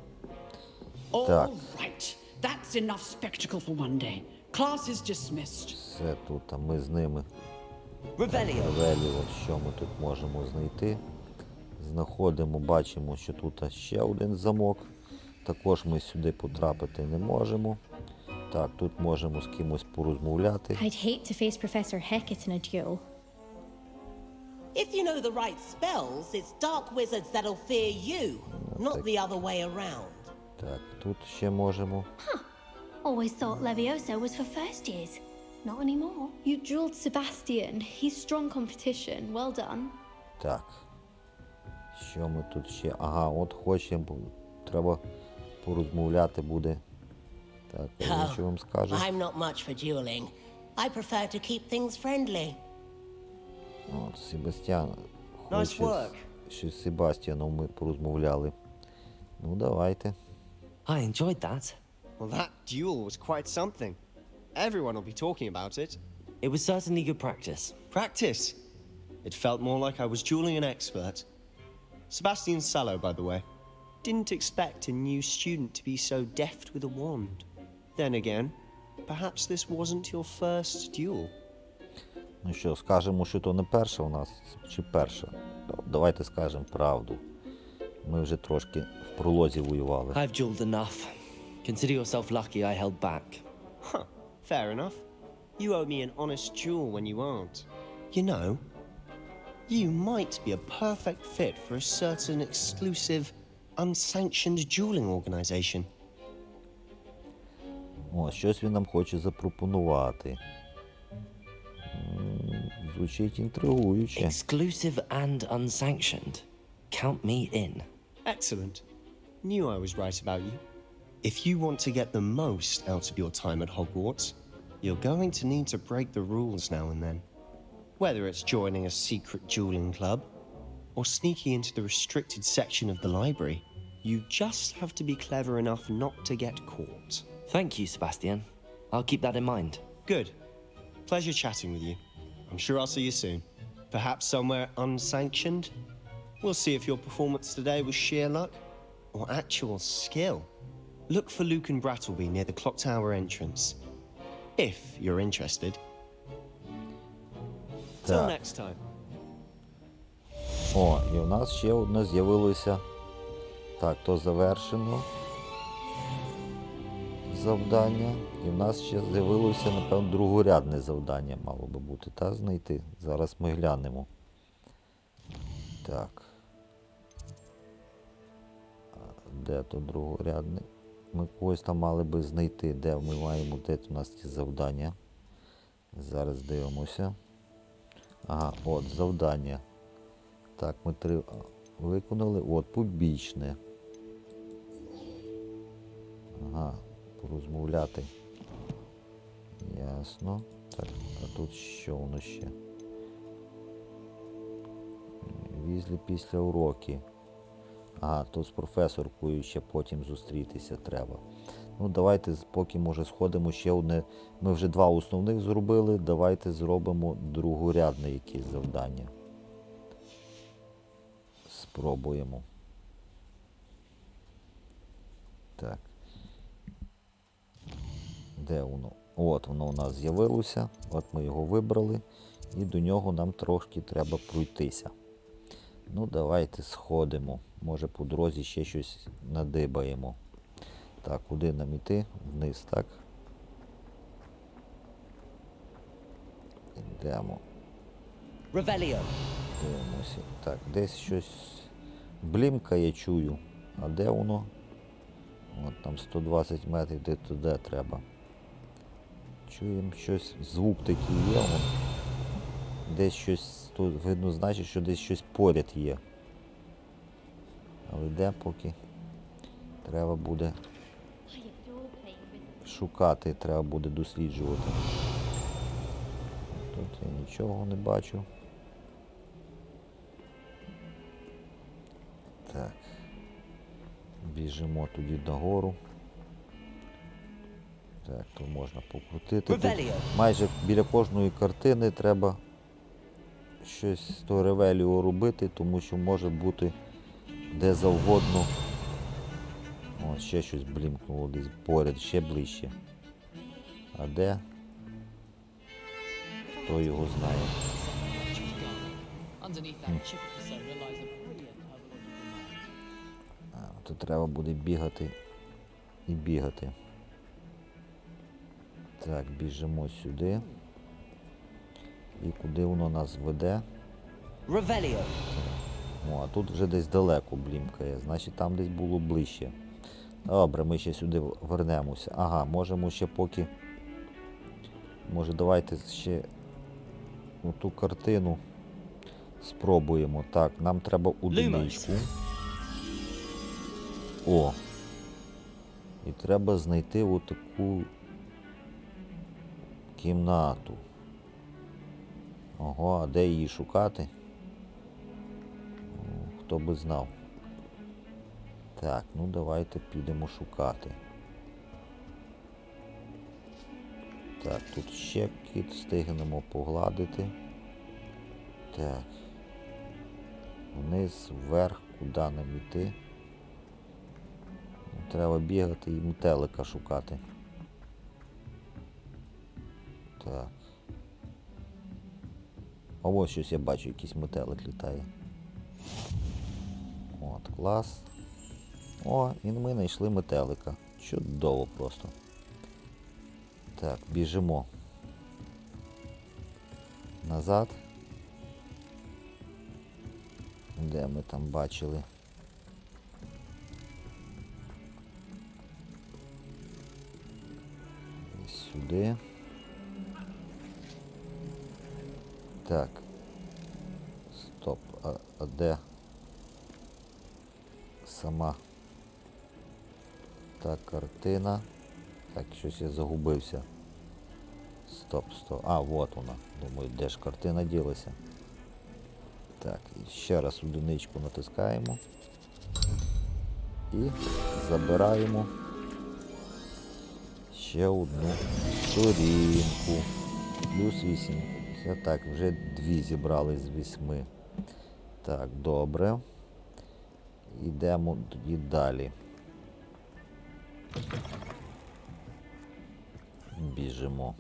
All Так. right. That's enough spectacle for one day. Class is dismissed. Все тут, а ми з ними. Ревеліо. Ревеліо, що ми тут можемо знайти? Знаходимо, бачимо, що тут ще один замок. Також ми сюди потрапити не можемо. Так, тут можемо з кимось порозмовляти. I'd hate to face Professor Hecat in a duel. If you know the right spells, it's dark wizards that'll fear you, not the other way around. Так, тут ще можемо. Always thought Leviosa was for first years. Not anymore. You dueled Sebastian. He's strong competition. Well done. Так. Що ми тут ще? Ага, от хочемо. Треба порозмовляти буде. Так, він що вам скаже? I'm not much for dueling. I prefer to keep things friendly. От, Себастьян. Nice work. Ще з Себастьяном ми порозмовляли. Ну, давайте. I enjoyed that. Well, that duel was quite something. Everyone will be talking about it. It was certainly good practice. Practice? It felt more like I was dueling an expert. Sebastian Sallow, by the way. Didn't expect a new student to be so deft with a wand. Then again, perhaps this wasn't your first duel. Ну що, скажемо, що то не перша у нас, чи перша? Давайте скажемо правду. Ми вже трошки в пролозі воювали. I've dueled enough. Consider yourself lucky I held back. Huh, fair enough. You owe me an honest duel when you aren't. You know, you might be a perfect fit for a certain exclusive, unsanctioned dueling organization. О, щось він нам хоче запропонувати. Звучить інтригуюче. Exclusive and unsanctioned. Count me in. Excellent. Knew I was right about you. If you want to get the most out of your time at Hogwarts, you're going to need to break the rules now and then. Whether it's joining a secret dueling club, or sneaking into the restricted section of the library, you just have to be clever enough not to get caught. Thank you, Sebastian. I'll keep that in mind. Good. Pleasure chatting with you. I'm sure I'll see you soon. Perhaps somewhere unsanctioned? We'll see if your performance today was sheer luck or actual skill. Look for Luke and Brattleby near the clock tower entrance. If you're interested. Till next time. О, і у нас ще одне з'явилося. Так, то завершено завдання. І в нас ще з'явилося, напевно, другорядне завдання мало би бути, та знайти. Зараз ми глянемо. Так. Де то другорядне? Ми когось там мали би знайти, де ми маємо, де у нас ці завдання. Зараз дивимося. Ага, от, завдання. Так, ми 3 виконали. От, побічне. Ага, порозмовляти. Ясно. Так, а тут що воно ще? Візлі після уроків. Ага, то з професоркою ще потім зустрітися треба. Ну, давайте, поки, може, сходимо ще одне. Ми вже 2 основних зробили, давайте зробимо другорядне якесь завдання. Спробуємо. Так. Де воно? От воно у нас з'явилося. От ми його вибрали. І до нього нам трошки треба пройтися. Ну, давайте сходимо. Може, по дорозі ще щось надибаємо. Так, куди нам іти? Вниз, так? Йдемо. Ревеліо. Дивимося. Так, десь щось блімкає, чую. А де воно? От там 120 метрів, де туди треба. Чуємо щось, звук такий є. Десь щось тут видно, значить, що десь щось поряд є. Але де поки треба буде шукати, треба буде досліджувати. Тут я нічого не бачу. Так. Біжимо тоді догору. Так, тут можна покрутити. Тут майже біля кожної картини треба щось з того ревеліо робити, тому що може бути де завгодно. О, ще щось блімкнуло десь поряд, ще ближче. А де? Хто його знає? Тут треба буде бігати і бігати. Так, біжимо сюди. І куди воно нас веде? О, а тут вже десь далеко блімкає, значить там десь було ближче. Добре, ми ще сюди вернемося. Ага, можемо ще поки... Може давайте ще ту картину спробуємо. Так, нам треба одиничку. О! І треба знайти отаку кімнату. Ого, а де її шукати? Хто би знав. Так, ну давайте підемо шукати. Так, тут ще кіт встигнемо погладити. Так. Вниз, вверх, куди нам йти? Треба бігати і метелика шукати. Так. А ось щось я бачу, якийсь метелик літає. От, клас. О, і ми знайшли метелика. Чудово просто. Так, біжимо. Назад. Де ми там бачили? Сюди. Так. Стоп. А де сама та картина? Так, щось я загубився. Стоп. А, от вона. Думаю, де ж картина ділася. Так, і ще раз одиничку натискаємо. І забираємо ще одну сторінку. Плюс 8. Так, вже 2 зібрали з 8. Так, добре. Йдемо тоді далі. Біжимо.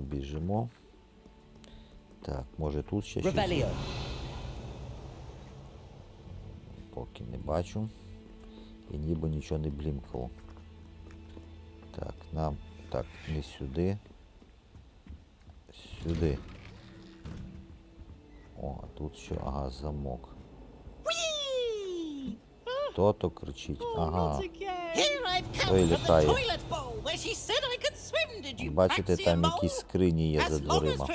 Біжимо. Так, може тут ще щось? Поки не бачу. І ніби нічого не блімкало. Так, нам... Так, не сюди. Сюди. О, а тут що? Ага, замок. Хто-то кричить. Ага. Той літає. Бачите, там якісь скрині є за дверима.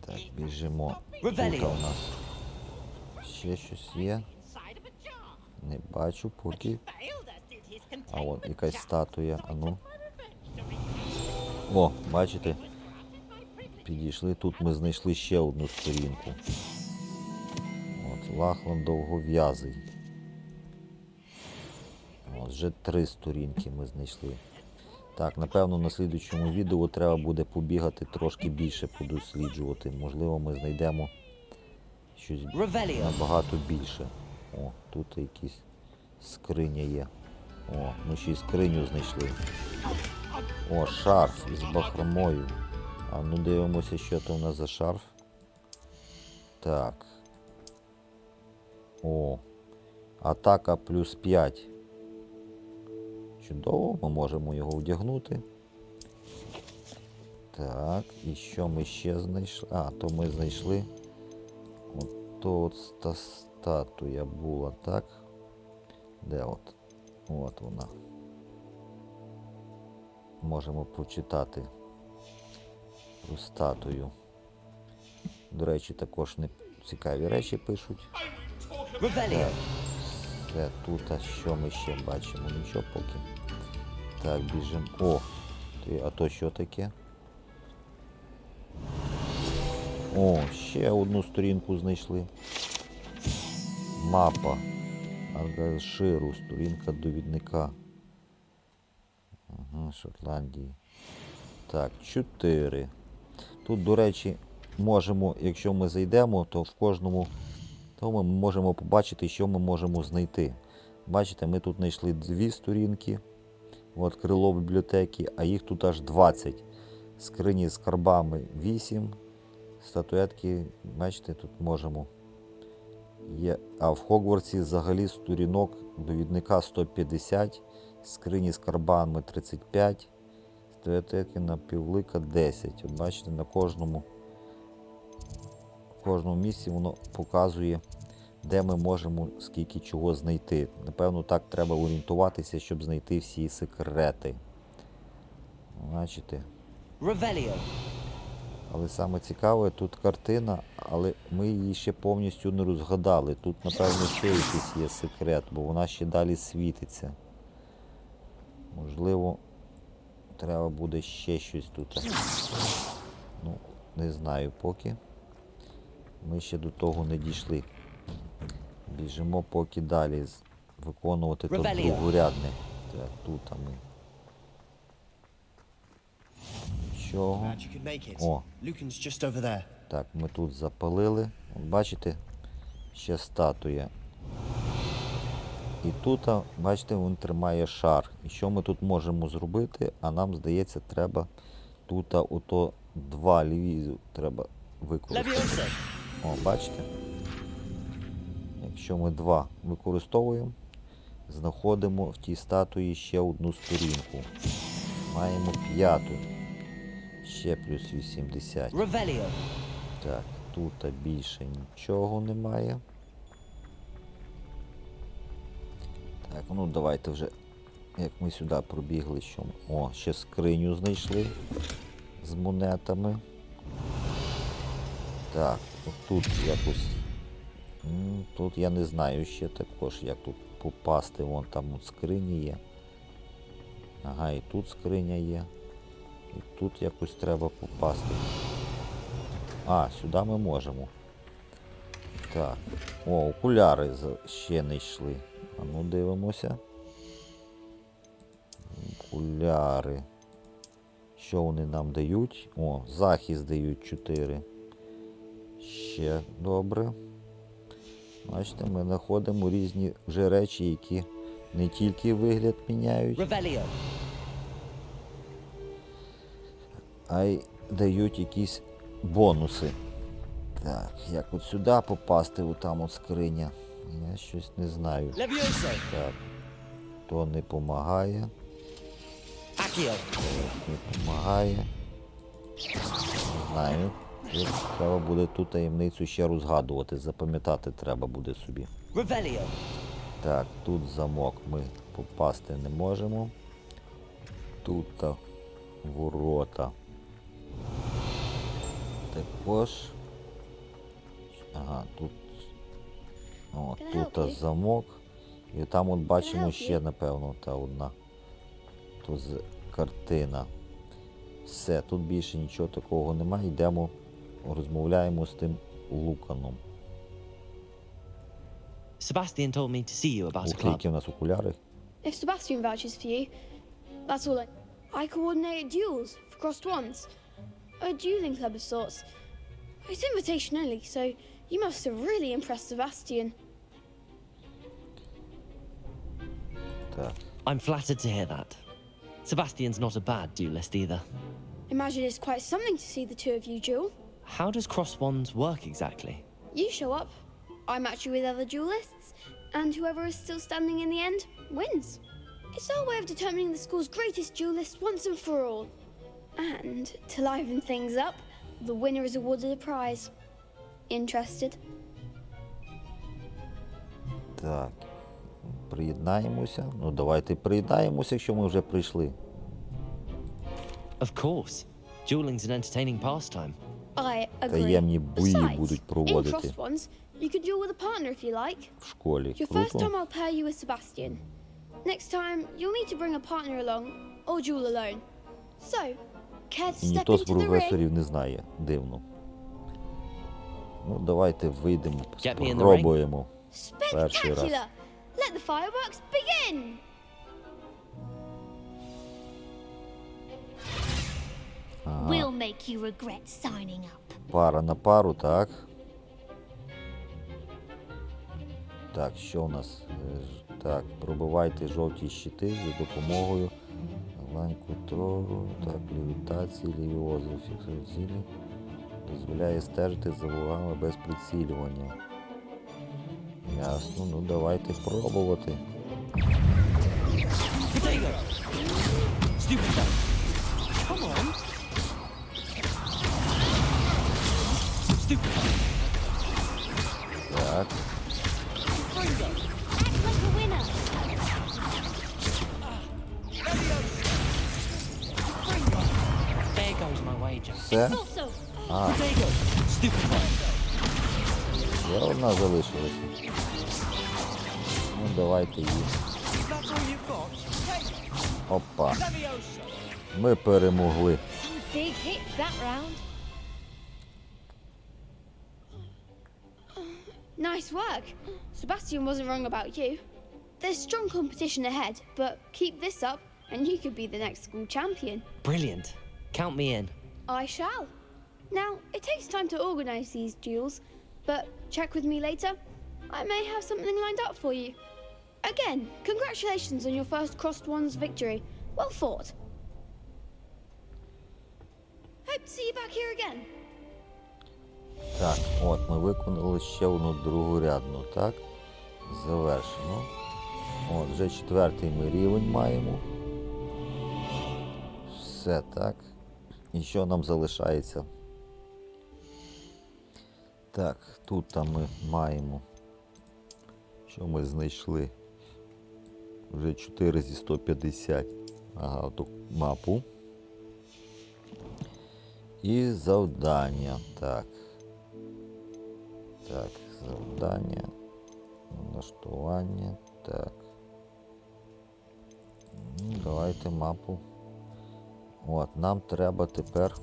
Так, біжимо. Тут у нас ще щось є. Не бачу поки. А от якась статуя. А ну. О, бачите? Підійшли. Тут ми знайшли ще одну сторінку. От, Лахлан довгов'язий. От, вже 3 сторінки ми знайшли. Так, напевно, на слідуючому відео треба буде побігати трошки більше, подосліджувати. Можливо, ми знайдемо щось набагато більше. О, тут якісь скриня є. О, ми ще й скриню знайшли. О, шарф із бахромою. А ну дивимося, що то в нас за шарф. Так. О. Атака плюс 5. Чудово, ми можемо його вдягнути. Так, і що ми ще знайшли? А, то ми знайшли. От та статуя була, так? Де от? От вона. можемо прочитати про статую. До речі, також не цікаві речі пишуть. Все, тут, а що ми ще бачимо? Нічого поки. Так, біжимо. О, а то що таке? О, ще одну сторінку знайшли. Мапа Аргаширу, сторінка довідника. Ага, Шотландії. Так, 4. Тут, до речі, можемо, якщо ми зайдемо, то в кожному то ми можемо побачити, що ми можемо знайти. Бачите, ми тут знайшли 2 сторінки. От крило бібліотеки, а їх тут аж 20. Скрині з скарбами 8. Статуетки, бачите, тут можемо. Є. А в Хогвартсі взагалі сторінок довідника 150, скрині з скарбами 35, статуетки на півлика 10. От бачите, на кожному місці воно показує, де ми можемо скільки чого знайти. Напевно, так треба орієнтуватися, щоб знайти всі секрети. Бачите? Але саме цікаве, тут картина, але ми її ще повністю не розгадали. Тут, напевно, ще якийсь є секрет, бо вона ще далі світиться. Можливо, треба буде ще щось тут. Ну, не знаю поки. Ми ще до того не дійшли. Біжимо поки далі виконувати тут другорядних. Так, тут ми. Чого? О. Так, ми тут запалили. От бачите, ще статуя. І тут, бачите, він тримає шар. І що ми тут можемо зробити? А нам, здається, треба тут ото 2 левізу треба використати. О, бачите? Якщо ми 2 використовуємо, знаходимо в тій статуї ще одну сторінку. Маємо 5. Ще плюс 80. Так, тут більше нічого немає. Так, ну давайте вже, як ми сюди пробігли, що... О, ще скриню знайшли з монетами. Так, тут якось... Тут я не знаю ще також, як тут попасти. Вон там от скрині є. Ага, і тут скриня є. І тут якось треба попасти. А, сюди ми можемо. Так. О, окуляри ще не йшли. А ну дивимося. Окуляри. Що вони нам дають? О, захист дають 4. Ще добре. Бачите, ми знаходимо різні вже речі, які не тільки вигляд міняють, а й дають якісь бонуси. Так, як от сюди попасти, отам от скриня. Я щось не знаю. Левіоза! Так, то не допомагає. Акціо! Не допомагає. Не знаю. Тут треба буде ту таємницю ще розгадувати, запам'ятати треба буде собі. Так, тут замок ми попасти не можемо. Тут ворота. Також. Ага, тут. О, тут замок. І там от бачимо ще, напевно, та одна. Тут картина. Все, тут більше нічого такого немає. Йдемо, розмовляємо з тим Луканом. Sebastian told me to see you about a Ух, які club. у нас окуляри. If Sebastian vouches for you, that's all I coordinate duels for crossed wands. A dueling club of sorts. It's invitation only, so you must have really impressed Sebastian. Так. I'm flattered to hear that. Sebastian's not a bad duelist either. Imagine it's quite something to see the two of you duel. How does cross wands work exactly? You show up, I match you with other duelists, and whoever is still standing in the end wins. It's our way of determining the school's greatest duelist once and for all. And to liven things up, the winner is awarded a prize. Interested? Так. Приєднаємося. Ну, давайте приєднаємося, якщо ми вже прийшли. Of course. Dueling's an entertaining pastime. I agree. Таємні бої Besides, будуть in проводити crossed ones, you could duel with a partner if you like. в школі. Your first time Круто. I'll pair you with Sebastian. Next time, you'll need to bring a partner along, or duel alone. So, care to І step ніхто з into the ring? професорів не знає. Дивно. Ну, давайте вийдемо, Get me in the спробуємо. Перший раз. Spectacular! Let the fireworks begin! We'll make you regret signing up. Пара на пару, так. Так, що у нас? Так, пробивайте жовті щити за допомогою ланьку тору, так, левітації, левіоза, фіксує цілі. Дозволяє стежити за ворогами без прицілювання. Ясно, ну давайте пробувати. Так. There goes my wager. Все? А. Ще одна залишилася. Ну, давайте її. Опа. Ми перемогли. Some big hits that round. Nice work. Sebastian wasn't wrong about you. There's strong competition ahead, but keep this up and you could be the next school champion. Brilliant. Count me in. I shall. Now, it takes time to organize these duels, but check with me later. I may have something lined up for you. Again, congratulations on your first Crossed Ones victory. Well fought. Hope to see you back here again. Так, от ми виконали ще одну другорядну, так? Завершено. От, вже 4-й ми рівень маємо. Все, так. І що нам залишається? Так, тут там ми маємо, що ми знайшли? Вже 4 зі 150. Ага, оту мапу. І завдання, так. Так, завдання, налаштування, так. Ну, давайте мапу. От, нам треба тепер,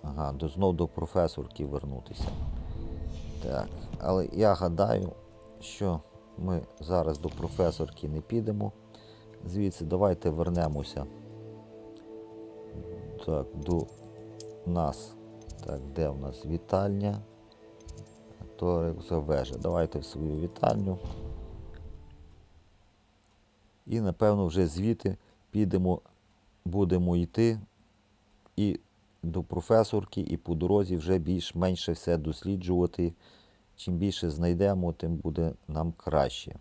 ага, знов до професорки вернутися. Так, але я гадаю, що ми зараз до професорки не підемо. Звідси давайте вернемося. Так, до нас. Так, де в нас вітальня? Це вежа. Давайте в свою вітальню. І, напевно, вже звідти підемо, будемо йти і до професорки, і по дорозі вже більш-менше все досліджувати. Чим більше знайдемо, тим буде нам краще.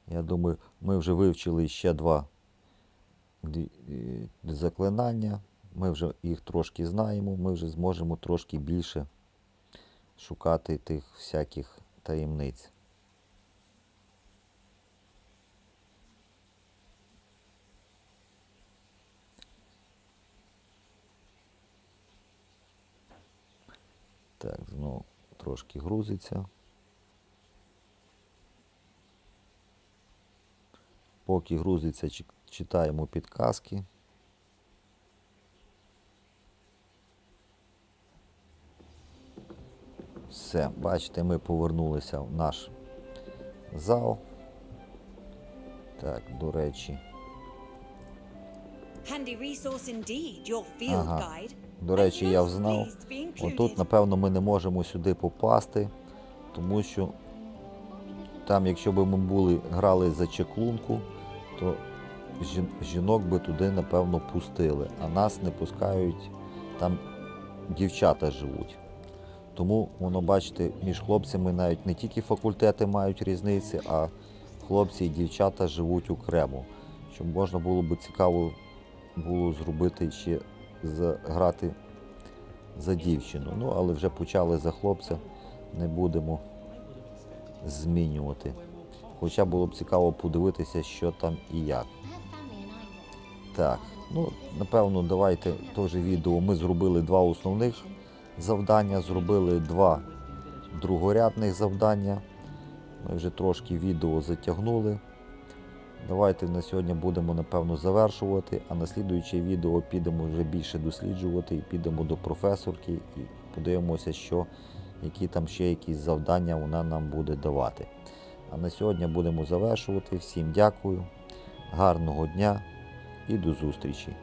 Я думаю, ми вже вивчили ще два заклинання. Ми вже їх трошки знаємо, ми вже зможемо трошки більше шукати тих всяких таємниць. Так, знову трошки грузиться. Поки грузиться, читаємо підказки. Все, бачите, ми повернулися в наш зал. Так, до речі. Ага. До речі, я взнав. Отут, напевно, ми не можемо сюди попасти, тому що там, якщо б ми грали за чаклунку, то жінок би туди, напевно, пустили, а нас не пускають, там дівчата живуть. Тому, воно, бачите, між хлопцями навіть не тільки факультети мають різниці, а хлопці і дівчата живуть окремо. Щоб можна було б цікаво було зробити ще грати за дівчину. Ну, але вже почали за хлопця, не будемо змінювати. Хоча було б цікаво подивитися, що там і як. Так, ну, напевно, давайте теж відео. Ми зробили 2 основних завдання, зробили 2 другорядних завдання. Ми вже трошки відео затягнули. Давайте на сьогодні будемо, напевно, завершувати, а на слідуюче відео підемо вже більше досліджувати і підемо до професорки і подивимося, які там ще якісь завдання вона нам буде давати. А на сьогодні будемо завершувати. Всім дякую, гарного дня і до зустрічі!